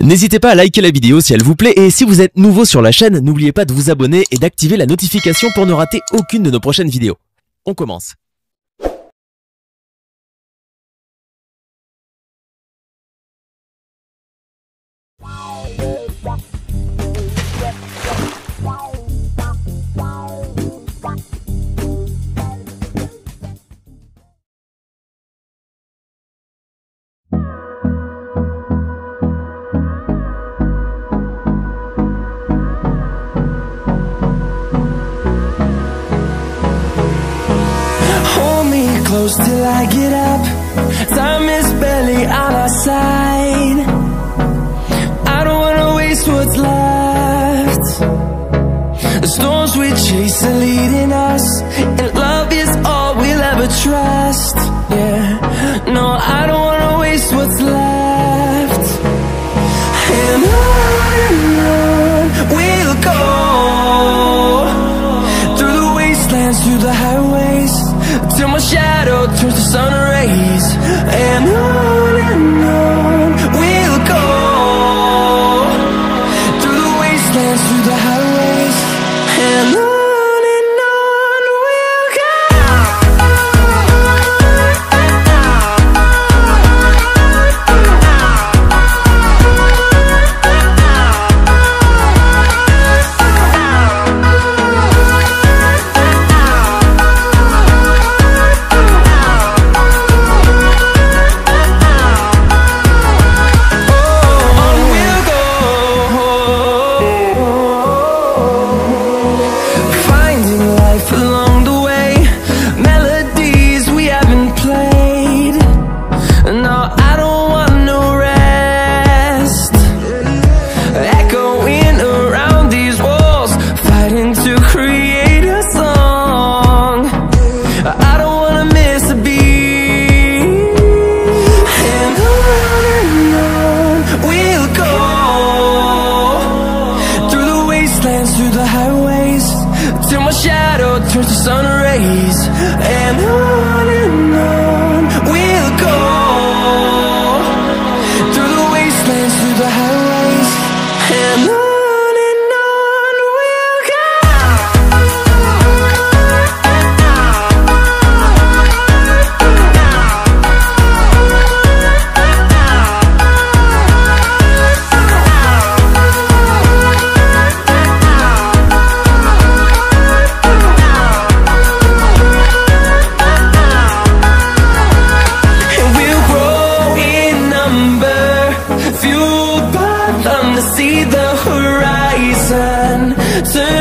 N'hésitez pas à liker la vidéo si elle vous plaît et si vous êtes nouveau sur la chaîne, n'oubliez pas de vous abonner et d'activer la notification pour ne rater aucune de nos prochaines vidéos. On commence. Close till I get up. Time is barely on our side. I don't wanna waste what's left. The storms we chase are leading us, and love is all we'll ever trust. Yeah, no, I don't wanna waste what's left. And on we'll go, through the wastelands, through the highways, till my shadow turns to sun rays. And on we'll go, through the wastelands, through the highways. And on we'll go. Through the highways, till my shadow turns to sun rays. And on we'll go, through the wastelands, through the highways. And on we'll go. See the horizon turn